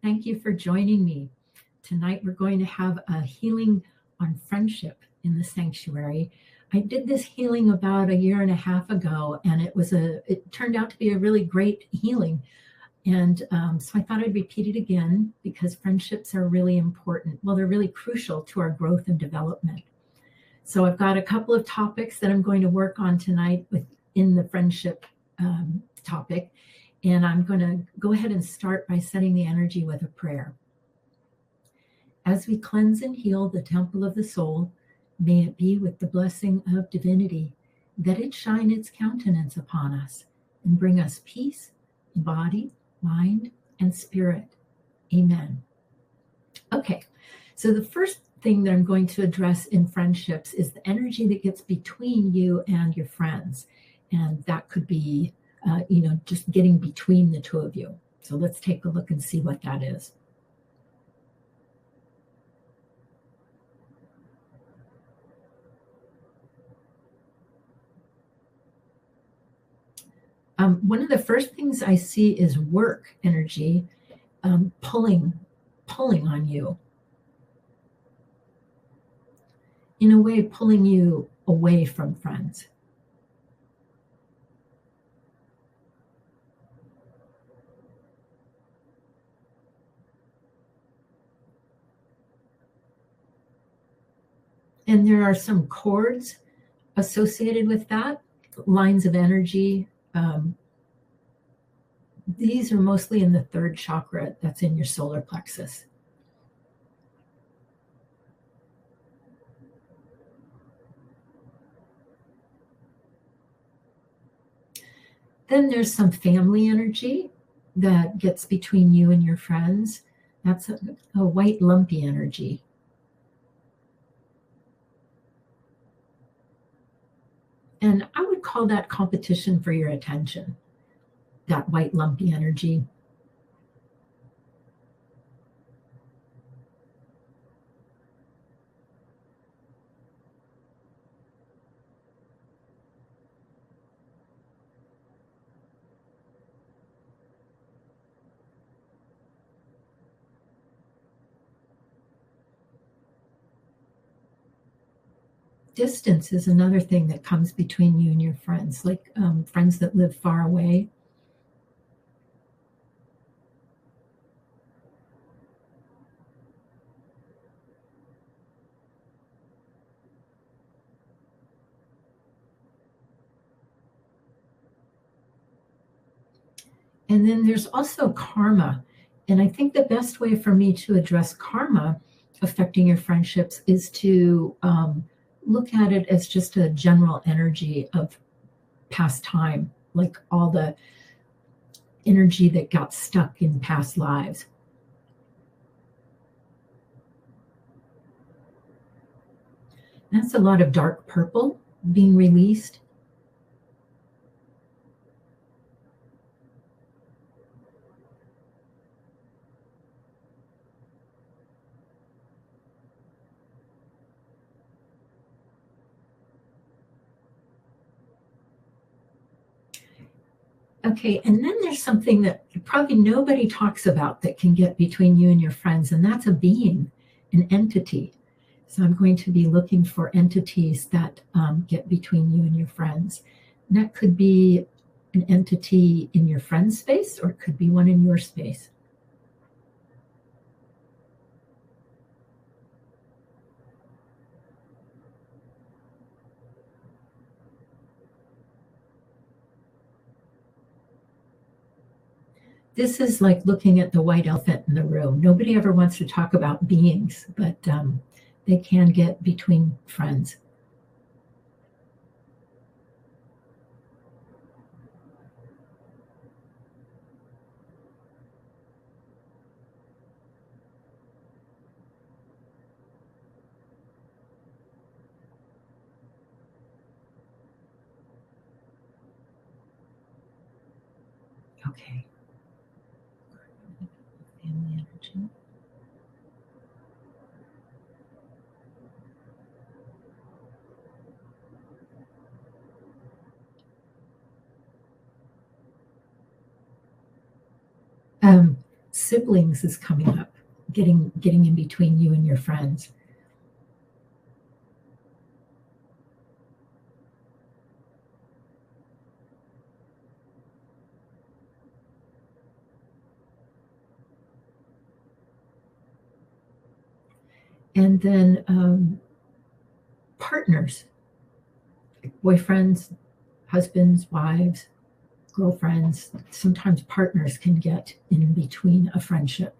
Thank you for joining me. Tonight we're going to have a healing on friendship in the sanctuary. I did this healing about a year and a half ago, and it turned out to be a really great healing. And so I thought I'd repeat it again because friendships are really important. Well, they're really crucial to our growth and development. So I've got a couple of topics that I'm going to work on tonight within the friendship topic. And I'm going to go ahead and start by setting the energy with a prayer. As we cleanse and heal the temple of the soul, may it be with the blessing of divinity, that it shine its countenance upon us and bring us peace in body, mind, and spirit. Amen. Okay, so the first thing that I'm going to address in friendships is the energy that gets between you and your friends. And that could be just getting between the two of you. So let's take a look and see what that is. One of the first things I see is work energy pulling on you. In a way, pulling you away from friends. And there are some cords associated with that, lines of energy. These are mostly in the third chakra that's in your solar plexus. Then there's some family energy that gets between you and your friends. That's a white lumpy energy. And I would call that competition for your attention, that white lumpy energy. Distance is another thing that comes between you and your friends, like friends that live far away. And then there's also karma. And I think the best way for me to address karma affecting your friendships is to look at it as just a general energy of past time, like all the energy that got stuck in past lives. That's a lot of dark purple being released. Okay, and then there's something that probably nobody talks about that can get between you and your friends, and that's a being, an entity. So I'm going to be looking for entities that get between you and your friends. And that could be an entity in your friend's space, or it could be one in your space. This is like looking at the white elephant in the room. Nobody ever wants to talk about beings, but they can get between friends. Okay. Family energy. siblings is coming up, getting in between you and your friends. And then partners, boyfriends, husbands, wives, girlfriends. Sometimes partners can get in between a friendship.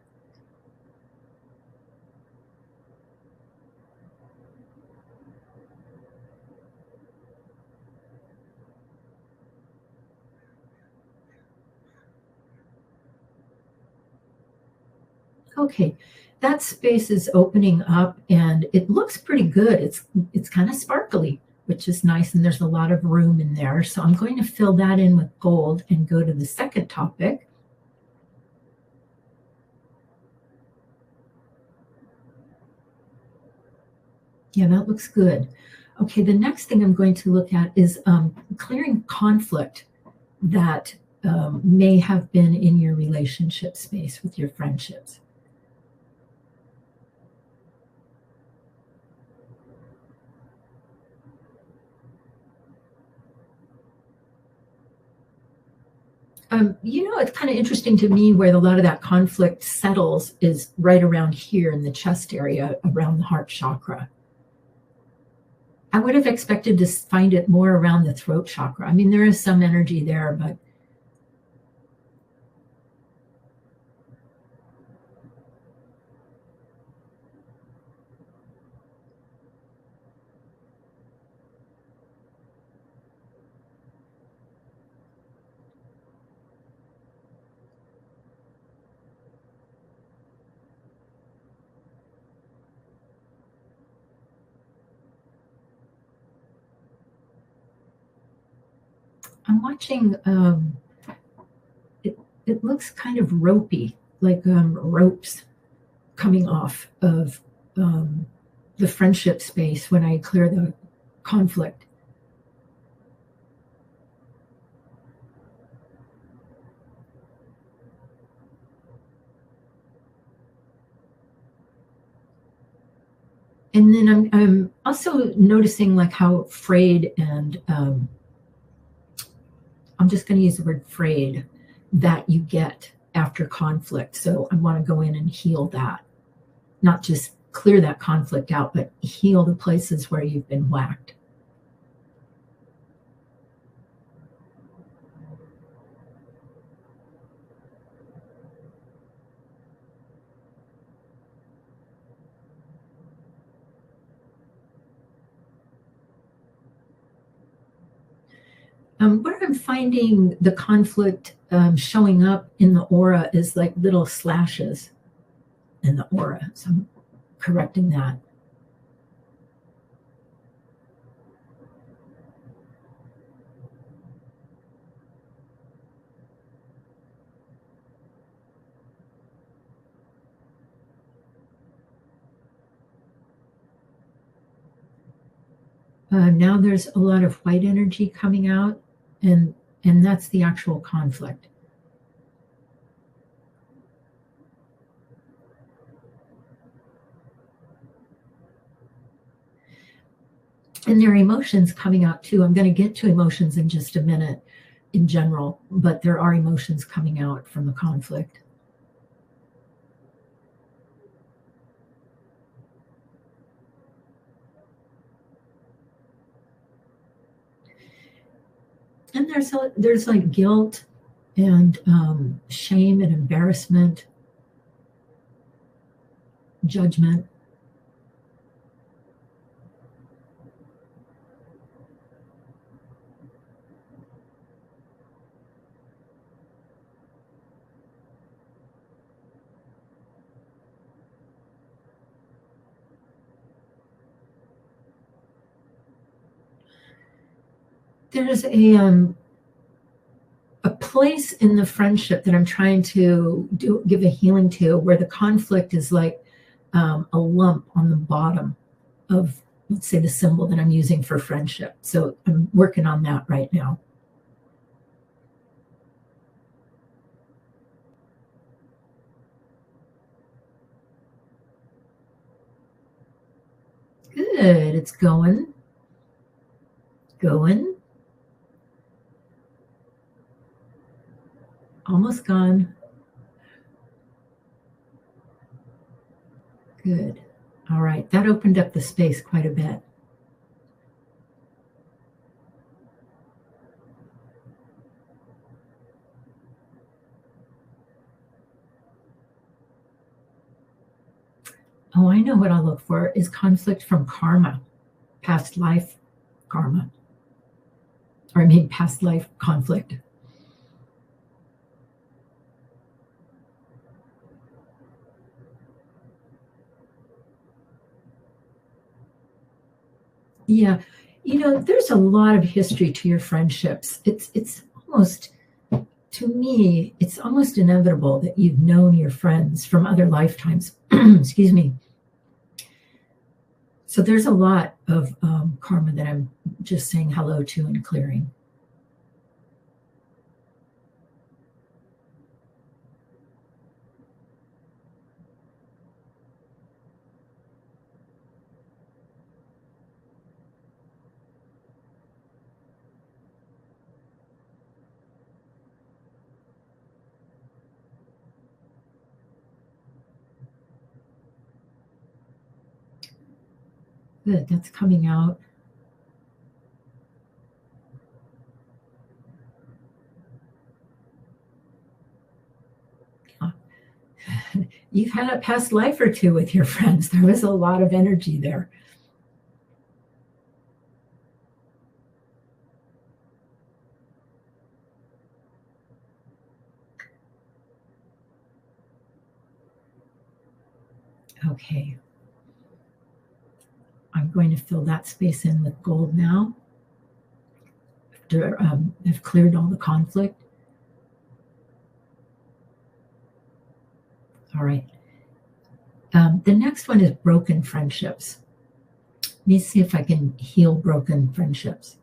Okay, that space is opening up and it looks pretty good. It's kind of sparkly, which is nice, and there's a lot of room in there. So I'm going to fill that in with gold and go to the second topic. Yeah, that looks good. Okay, the next thing I'm going to look at is clearing conflict that may have been in your relationship space with your friendships. It's kind of interesting to me where a lot of that conflict settles is right around here in the chest area, around the heart chakra. I would have expected to find it more around the throat chakra. I mean, there is some energy there, but I'm watching, it looks kind of ropey, like ropes coming off of the friendship space when I clear the conflict. And then I'm also noticing like how frayed and I'm just going to use the word frayed that you get after conflict. So I want to go in and heal that, not just clear that conflict out, but heal the places where you've been whacked. Where I'm finding the conflict showing up in the aura is like little slashes in the aura. So I'm correcting that. Now there's a lot of white energy coming out, and that's the actual conflict. And there are emotions coming out too. I'm going to get to emotions in just a minute in general, but there are emotions coming out from the conflict. And there's like guilt and shame and embarrassment, judgment. There's a place in the friendship that I'm trying to give a healing to, where the conflict is like a lump on the bottom of, let's say, the symbol that I'm using for friendship. So I'm working on that right now. Good. It's going. Going. Almost gone. Good. All right. That opened up the space quite a bit. Oh, I know what I'll look for is conflict from karma, past life karma, or I mean past life conflict. Yeah. There's a lot of history to your friendships. It's almost, to me, it's almost inevitable that you've known your friends from other lifetimes. Excuse me. So there's a lot of karma that I'm just saying hello to and clearing. Good, that's coming out. You've had a past life or two with your friends. There was a lot of energy there. Okay. I'm going to fill that space in with gold now. After I've cleared all the conflict. All right. The next one is broken friendships. Let me see if I can heal broken friendships.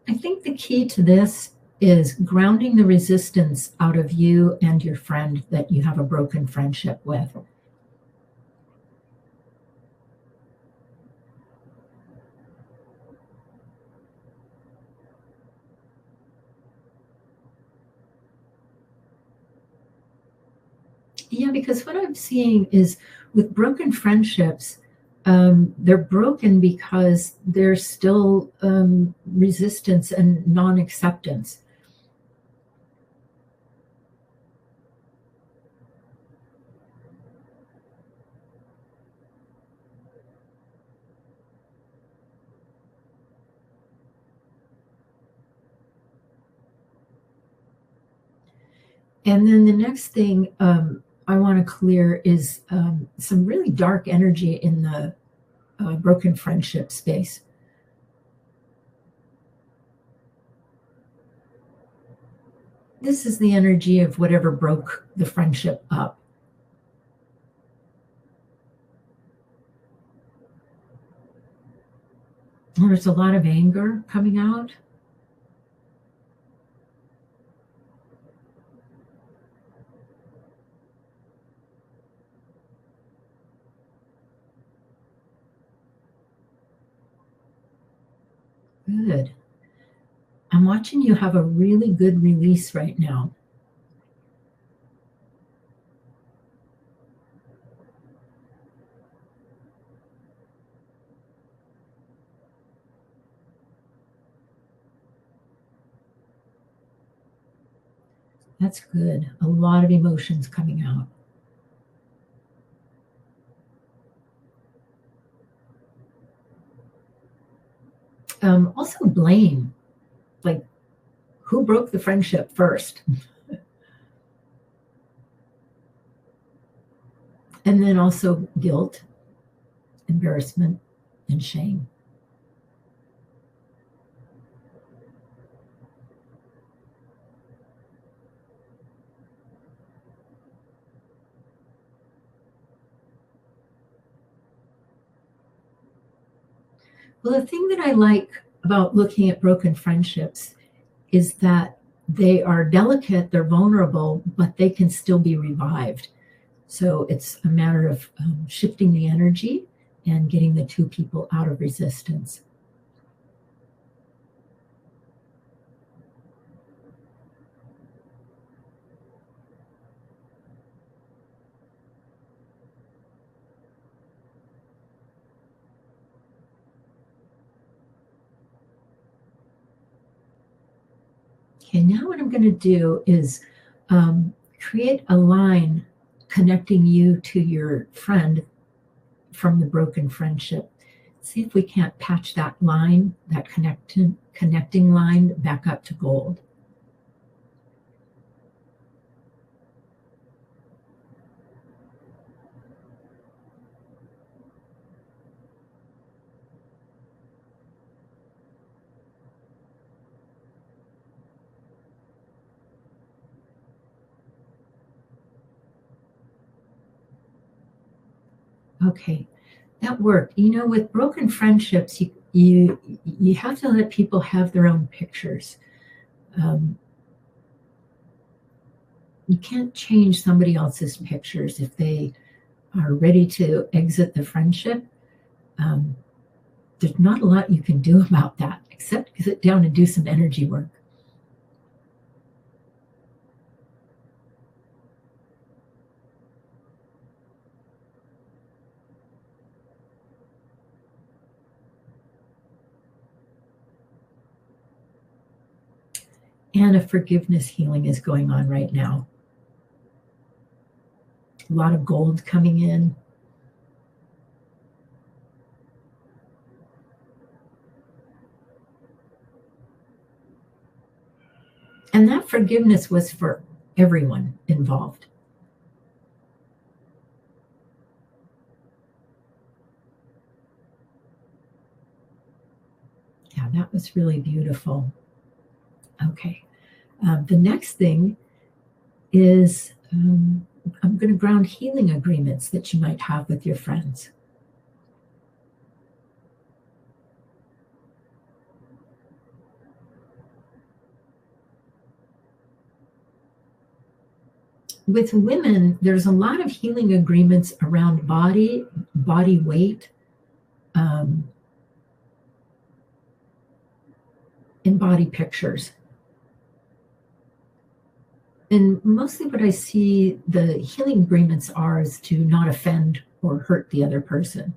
I think the key to this is grounding the resistance out of you and your friend that you have a broken friendship with. Yeah, because what I'm seeing is with broken friendships, they're broken because there's still resistance and non-acceptance. And then the next thing I want to clear is some really dark energy in the broken friendship space. This is the energy of whatever broke the friendship up. There's a lot of anger coming out. Good. I'm watching you have a really good release right now. That's good. A lot of emotions coming out. Also blame, like who broke the friendship first? And then also guilt, embarrassment, and shame. Well, the thing that I like about looking at broken friendships is that they are delicate, they're vulnerable, but they can still be revived. So it's a matter of shifting the energy and getting the two people out of resistance. Okay, now what I'm going to do is create a line connecting you to your friend from the broken friendship. See if we can't patch that line, that connecting line, back up to gold. Okay, that worked. You know, with broken friendships, you have to let people have their own pictures. You can't change somebody else's pictures if they are ready to exit the friendship. There's not a lot you can do about that except sit down and do some energy work. And a forgiveness healing is going on right now. A lot of gold coming in. And that forgiveness was for everyone involved. Yeah, that was really beautiful. Okay. The next thing is I'm going to ground healing agreements that you might have with your friends. With women, there's a lot of healing agreements around body weight, and body pictures. And mostly what I see the healing agreements are is to not offend or hurt the other person.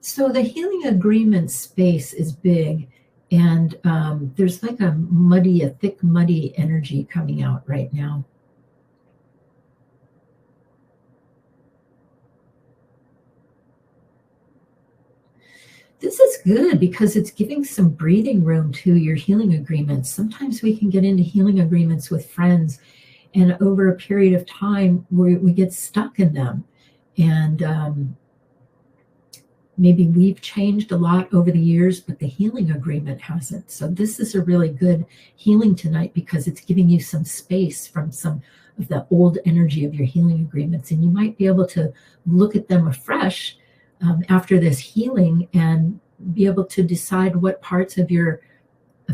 So the healing agreement space is big, and there's like a thick, muddy energy coming out right now. This is good because it's giving some breathing room to your healing agreements. Sometimes we can get into healing agreements with friends, and over a period of time, we get stuck in them. And maybe we've changed a lot over the years, but the healing agreement hasn't. So this is a really good healing tonight because it's giving you some space from some of the old energy of your healing agreements. And you might be able to look at them afresh after this healing and be able to decide what parts of your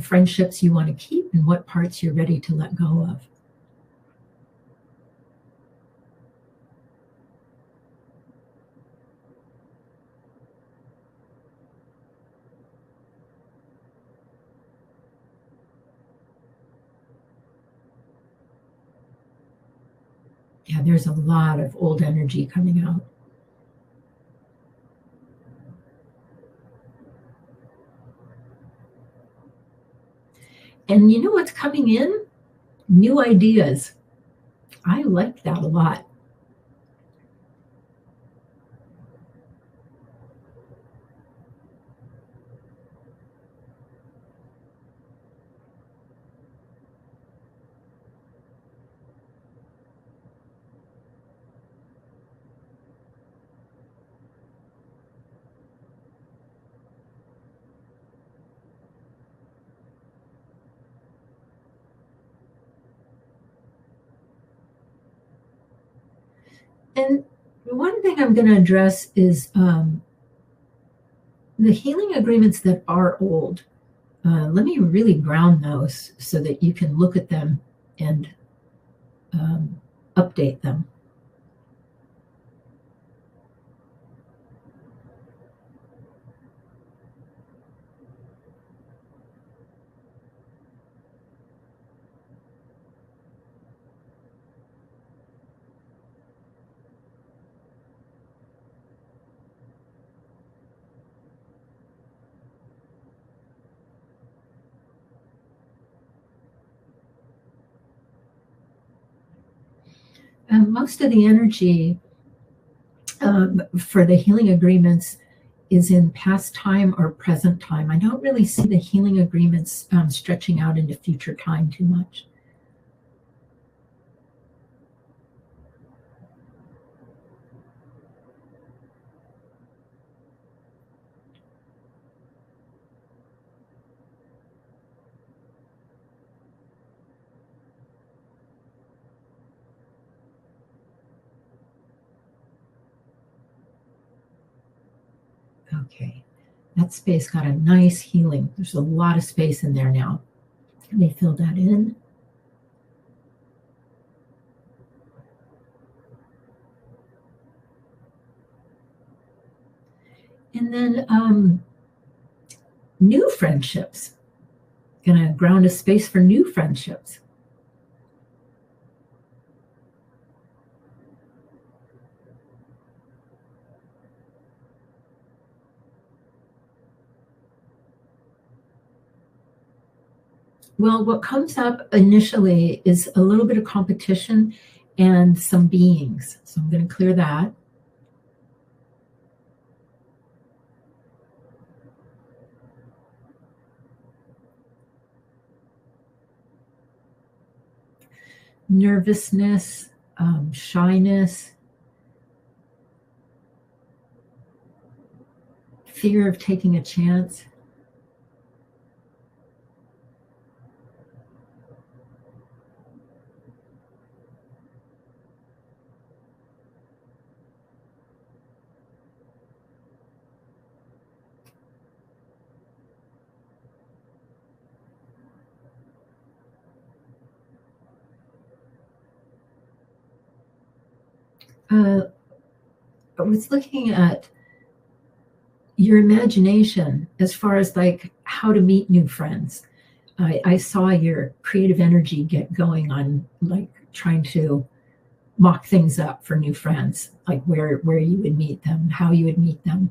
friendships you want to keep and what parts you're ready to let go of. Yeah, there's a lot of old energy coming out. And you know what's coming in? New ideas. I like that a lot. And one thing I'm going to address is the healing agreements that are old. Let me really ground those so that you can look at them and update them. Most of the energy for the healing agreements is in past time or present time. I don't really see the healing agreements stretching out into future time too much. Okay, that space got a nice healing. There's a lot of space in there now. Let me fill that in. And then new friendships. Gonna ground a space for new friendships. Well, what comes up initially is a little bit of competition and some beings. So I'm going to clear that. Nervousness, shyness, fear of taking a chance. I was looking at your imagination as far as like how to meet new friends. I saw your creative energy get going on like trying to mock things up for new friends, like where you would meet them, how you would meet them.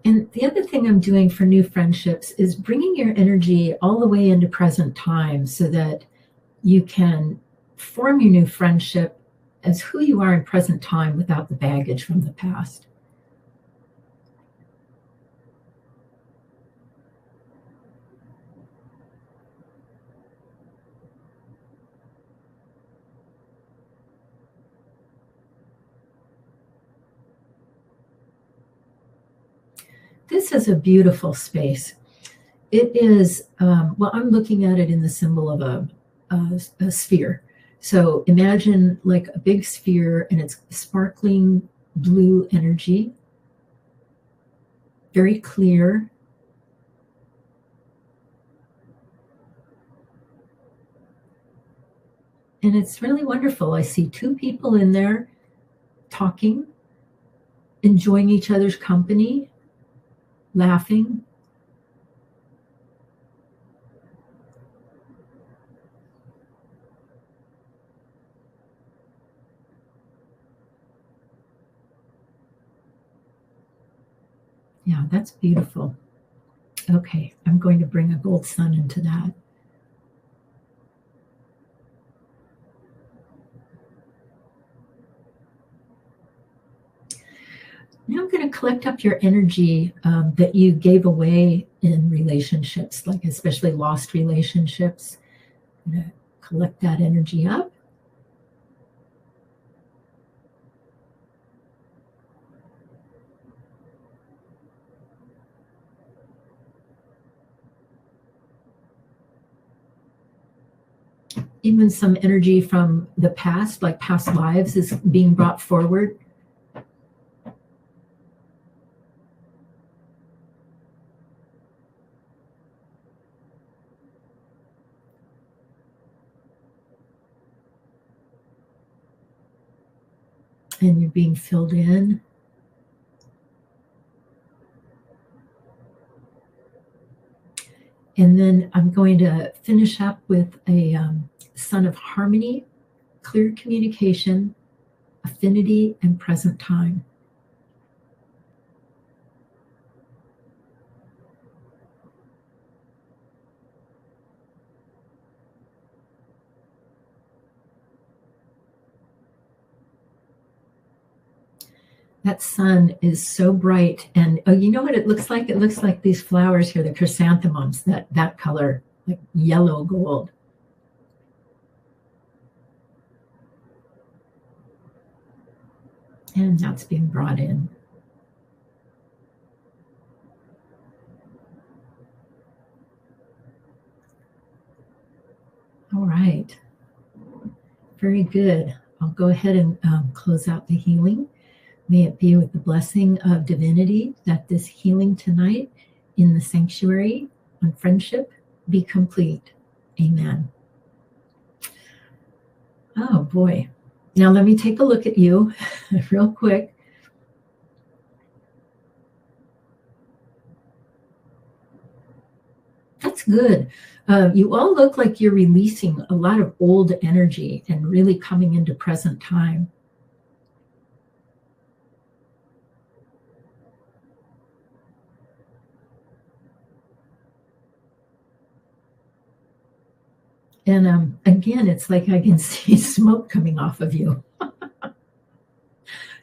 And the other thing I'm doing for new friendships is bringing your energy all the way into present time so that you can form your new friendship as who you are in present time without the baggage from the past. This is a beautiful space. It is, well, I'm looking at it in the symbol of a sphere. So imagine like a big sphere and it's sparkling blue energy, very clear. And it's really wonderful. I see two people in there talking, enjoying each other's company, laughing. Yeah, that's beautiful. Okay, I'm going to bring a gold sun into that. Now I'm going to collect up your energy that you gave away in relationships, like especially lost relationships. I'm going to collect that energy up. even some energy from the past, like past lives, is being brought forward. And you're being filled in. And then I'm going to finish up with a sun of harmony, clear communication, affinity, and present time. That sun is so bright. And oh, you know what it looks like? It looks like these flowers here, the chrysanthemums, that color, like yellow gold. And that's being brought in. All right. Very good. I'll go ahead and close out the healing. May it be with the blessing of divinity that this healing tonight in the sanctuary on friendship be complete. Amen. Oh boy. Now let me take a look at you real quick. That's good. You all look like you're releasing a lot of old energy and really coming into present time. And again, it's like I can see smoke coming off of you.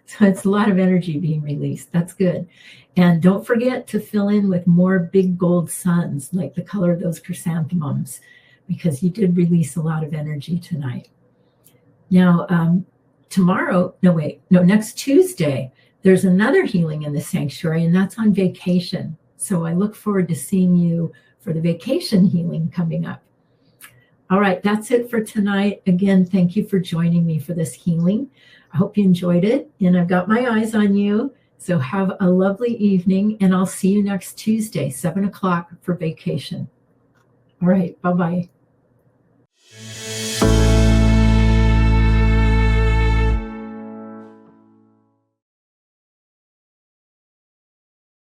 So it's a lot of energy being released. That's good. And don't forget to fill in with more big gold suns, like the color of those chrysanthemums, because you did release a lot of energy tonight. Now, next Tuesday, there's another healing in the sanctuary, and that's on vacation. So I look forward to seeing you for the vacation healing coming up. All right, that's it for tonight. Again, thank you for joining me for this healing. I hope you enjoyed it, and I've got my eyes on you. So have a lovely evening, and I'll see you next Tuesday, 7 o'clock for vacation. All right, bye-bye.